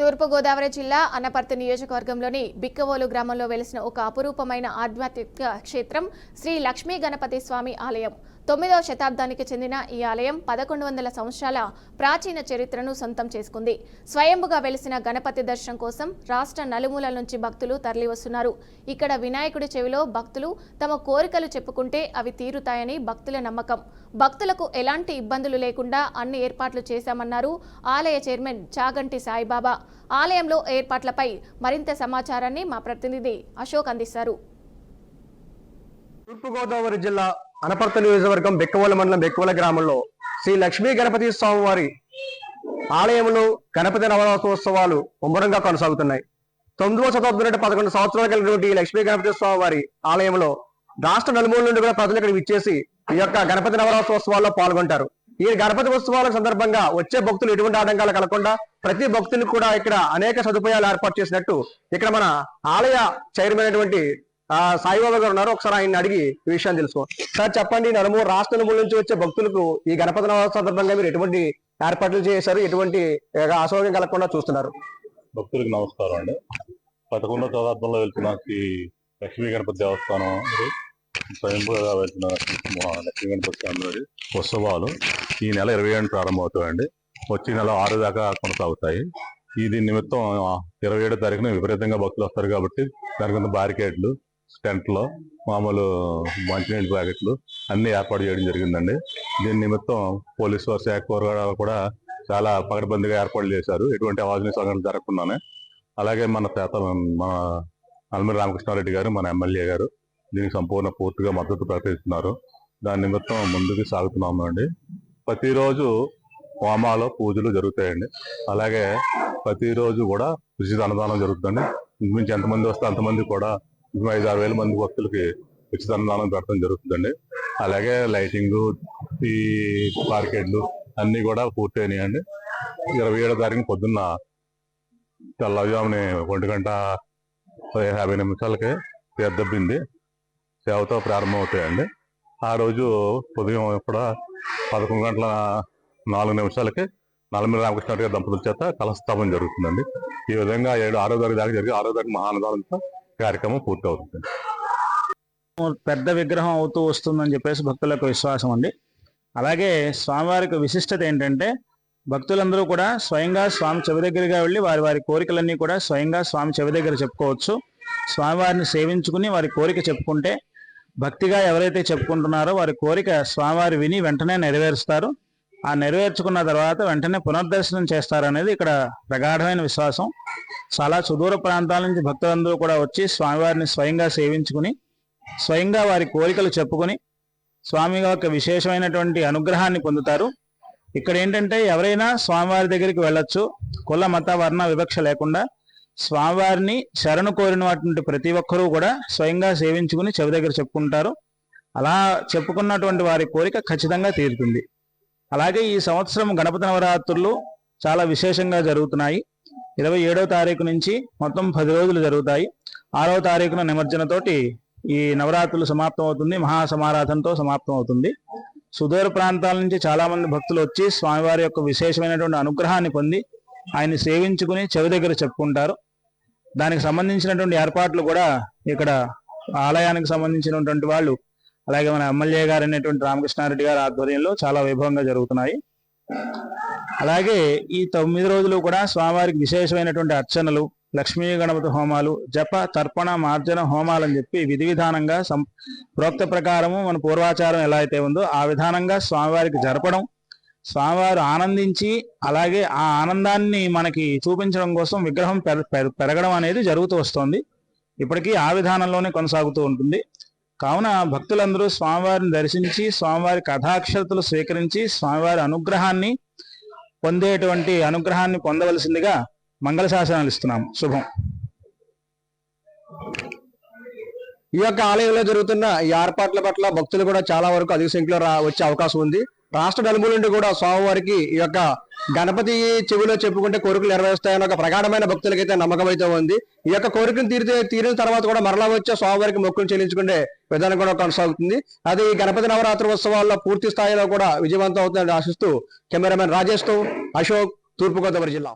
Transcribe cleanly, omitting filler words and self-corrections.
తూర్పుగోదావరి జిల్లా అనపర్తి నియోజకవర్గంలోని బిక్కవోలు గ్రామంలో వెలిసిన ఒక అపురూపమైన ఆధ్యాత్మిక క్షేత్రం శ్రీ లక్ష్మీ గణపతి స్వామి ఆలయం. 9వ శతాబ్దానికి చెందిన ఈ ఆలయం 1100 సంవత్సరాల ప్రాచీన చరిత్రను సొంతం చేసుకుంది. స్వయంభుగా వెలిసిన గణపతి దర్శనం కోసం రాష్ట్ర నలుమూలల నుంచి భక్తులు తరలివస్తున్నారు. ఇక్కడ వినాయకుడి చెవిలో భక్తులు తమ కోరికలు చెప్పుకుంటే అవి తీరుతాయని భక్తుల నమ్మకం. భక్తులకు ఎలాంటి ఇబ్బందులు లేకుండా అన్ని ఏర్పాట్లు చేశామన్నారు ఆలయ చైర్మన్ చాగంటి సాయిబాబా. ఆలయంలో ఏర్పాట్లపై మరింత సమాచారాన్ని మా ప్రతినిధి అశోక్ అందిస్తారు. తూర్పుగోదావరి జిల్లా అనపర్తి నియోజకవర్గం బిక్కవోలు మండలం బిక్కవోలు గ్రామంలో శ్రీ లక్ష్మీ గణపతి స్వామివారి ఆలయంలో గణపతి నవరాత్రోత్సవాలు ముమ్మరంగా కొనసాగుతున్నాయి. 9వ శతాబ్దం నుండి 11 సంవత్సరాలు కలిగినటువంటి ఈ లక్ష్మీ గణపతి స్వామివారి ఆలయంలో రాష్ట్ర నలుమూల నుండి కూడా ప్రజలు ఇక్కడ విచ్చేసి ఈ యొక్క గణపతి నవరాత్రోత్సవాల్లో పాల్గొంటారు. ఈ గణపతి ఉత్సవాల సందర్భంగా వచ్చే భక్తులు ఎటువంటి ఆటంకాలు కలగకుండా ప్రతి భక్తులకు కూడా ఇక్కడ అనేక సదుపాయాలు ఏర్పాటు చేసినట్టు ఇక్కడ మన ఆలయ చైర్మన్ అయినటువంటి సాయిబాబా గారు ఉన్నారు. ఒకసారి ఆయన అడిగి ఈ విషయాన్ని తెలుసుకో. సార్ చెప్పండి, రాష్ట్ర నలుమూల నుంచి వచ్చే భక్తులకు ఈ గణపతి నవరాత్రి సందర్భంగా మీరు ఎటువంటి ఏర్పాట్లు చేశారు, ఎటువంటి అసౌకర్యం కలగకుండా చూస్తున్నారు? భక్తులకు నమస్కారం అండి. 11వ శతాబ్దంలో వెళ్తున్న శ్రీ లక్ష్మీ గణపతి దేవస్థానం స్వయంగా వెళ్తున్న లక్ష్మీ గణపతి స్వామి ఉత్సవాలు ఈ నెల 27 ప్రారంభమవుతాయండి. వచ్చే నెల 6 దాకా కొనసాగుతాయి. దీని నిమిత్తం 27వ తారీఖున విపరీతంగా భక్తులు వస్తారు కాబట్టి దానికి బారికేడ్లు, టెంట్లో మామూలు మంచినీళ్ళ ప్యాకెట్లు అన్ని ఏర్పాటు చేయడం జరిగిందండి. దీని నిమిత్తం పోలీసు వారి శాఖ కూడా చాలా పకడ్బందీగా ఏర్పాట్లు చేశారు, ఎటువంటి అవాంఛనీయ సంఘటనలు జరగకుండానే. అలాగే మన అల్మిరి రామకృష్ణారెడ్డి గారు, మన ఎమ్మెల్యే గారు దీనికి పూర్తిగా మద్దతు ప్రకటిస్తున్నారు. దాని నిమిత్తం ముందుకు సాగుతున్నాము అండి. ప్రతిరోజు హోమాలు, పూజలు జరుగుతాయండి. అలాగే ప్రతిరోజు కూడా ఉచిత అన్నదానం జరుగుతుంది. ఇంచుమించి ఎంతమంది వస్తే అంతమంది కూడా 5-6 వేల మంది భక్తులకి ఉచిత అన్నదానం పెట్టడం జరుగుతుందండి. అలాగే లైటింగ్, ఈ మార్కెట్లు అన్ని కూడా పూర్తయినాయండి. 27వ తారీఖు పొద్దున్న తెల్లవారుజామున 1:50 తీర్థబింది సేవతో ప్రారంభమవుతాయండి. ఆ రోజు ఉదయం కూడా 11:04 నల్లమిల్లి రామకృష్ణ గారి దంపతుల చేత కలస్థాపన జరుగుతుందండి. ఈ విధంగా 6వ తారీఖు దాకా జరిగి 6వ తారీఖు మహానదానంతో కార్యక్రమం పూర్తి అవుతుంది. పెద్ద విగ్రహం అవుతూ వస్తుందని చెప్పేసి భక్తులకు విశ్వాసం అండి. అలాగే స్వామివారికి విశిష్టత ఏంటంటే భక్తులందరూ కూడా స్వయంగా స్వామి చెవి దగ్గరగా వెళ్ళి వారి కోరికలన్నీ కూడా స్వయంగా స్వామి చెవి దగ్గర చెప్పుకోవచ్చు. స్వామివారిని సేవించుకుని వారి కోరిక చెప్పుకుంటే భక్తిగా ఎవరైతే చెప్పుకుంటున్నారో వారి కోరిక స్వామివారి విని వెంటనే నెరవేరుస్తారు. ఆ నెరవేర్చుకున్న తర్వాత వెంటనే పునర్దర్శనం చేస్తారనేది ఇక్కడ ప్రగాఢమైన విశ్వాసం. చాలా సుదూర ప్రాంతాల నుంచి భక్తులందరూ కూడా వచ్చి స్వామివారిని స్వయంగా సేవించుకుని స్వయంగా వారి కోరికలు చెప్పుకొని స్వామి యొక్క విశేషమైనటువంటి అనుగ్రహాన్ని పొందుతారు. ఇక్కడ ఏంటంటే ఎవరైనా స్వామివారి దగ్గరికి వెళ్ళొచ్చు. కుల మత వర్ణ వివక్ష లేకుండా స్వామివారిని శరణు కోరినటువంటి ప్రతి ఒక్కరూ కూడా స్వయంగా సేవించుకుని చెవి దగ్గర చెప్పుకుంటారు. అలా చెప్పుకున్నటువంటి వారి కోరిక ఖచ్చితంగా తీరుతుంది. అలాగే ఈ సంవత్సరం గణపతి నవరాత్రులు చాలా విశేషంగా జరుగుతున్నాయి. 27వ తారీఖు నుంచి మొత్తం 10 రోజులు జరుగుతాయి. 6వ తారీఖున నిమజ్జనతోటి ఈ నవరాత్రులు సమాప్తం అవుతుంది. మహాసమారాధనతో సమాప్తం అవుతుంది. సుదూర ప్రాంతాల నుంచి చాలా మంది భక్తులు వచ్చి స్వామివారి యొక్క విశేషమైనటువంటి అనుగ్రహాన్ని పొంది ఆయన్ని సేవించుకుని చెవి దగ్గర చెప్పుకుంటారు. దానికి సంబంధించినటువంటి ఏర్పాట్లు కూడా ఇక్కడ ఆలయానికి సంబంధించినటువంటి వాళ్ళు, అలాగే మన ఎమ్మెల్యే గారు అనేటువంటి రామకృష్ణారెడ్డి గారి ఆధ్వర్యంలో చాలా వైభవంగా జరుగుతున్నాయి. అలాగే ఈ 9 రోజులు కూడా స్వామివారికి విశేషమైనటువంటి అర్చనలు, లక్ష్మీ గణపతి హోమాలు, జప తర్పణ మార్జన హోమాలు అని చెప్పి విధి విధానంగా ప్రోక్త ప్రకారము మన పూర్వాచారం ఎలా అయితే ఉందో ఆ విధానంగా స్వామివారికి జరపడం, స్వామివారు ఆనందించి అలాగే ఆ ఆనందాన్ని మనకి చూపించడం కోసం విగ్రహం పెరగడం అనేది జరుగుతూ వస్తుంది. ఇప్పటికీ ఆ విధానంలోనే కొనసాగుతూ ఉంటుంది. కావున భక్తులందరూ స్వామివారిని దర్శించి స్వామివారి కథాక్షతలు స్వీకరించి స్వామివారి అనుగ్రహాన్ని పొందవలసిందిగా మంగళ శాసనాలు ఇస్తున్నాము. శుభం. ఈ యొక్క ఆలయంలో జరుగుతున్న ఈ ఏర్పాట్ల పట్ల భక్తులు కూడా చాలా వరకు అధిక సంఖ్యలో వచ్చే అవకాశం ఉంది. రాష్ట్ర నలుమూల నుండి కూడా స్వామివారికి ఈ యొక్క గణపతి చెవిలో చెప్పుకుంటే కోరికలు నెరవేరుస్తాయని ఒక ప్రగాఢమైన భక్తులకైతే నమ్మకం అయితే ఉంది. ఈ యొక్క కోరికలు తీరిన తర్వాత కూడా మరలా వచ్చే స్వామివారికి మొక్కులు చెల్లించుకునే విధానం కూడా కొనసాగుతుంది. అది గణపతి నవరాత్రి ఉత్సవాల్లో పూర్తి స్థాయిలో కూడా విజయవంతం అవుతుందని ఆశిస్తూ కెమెరామెన్ రాజేష్ తో అశోక్, తూర్పుగోదావరి జిల్లా.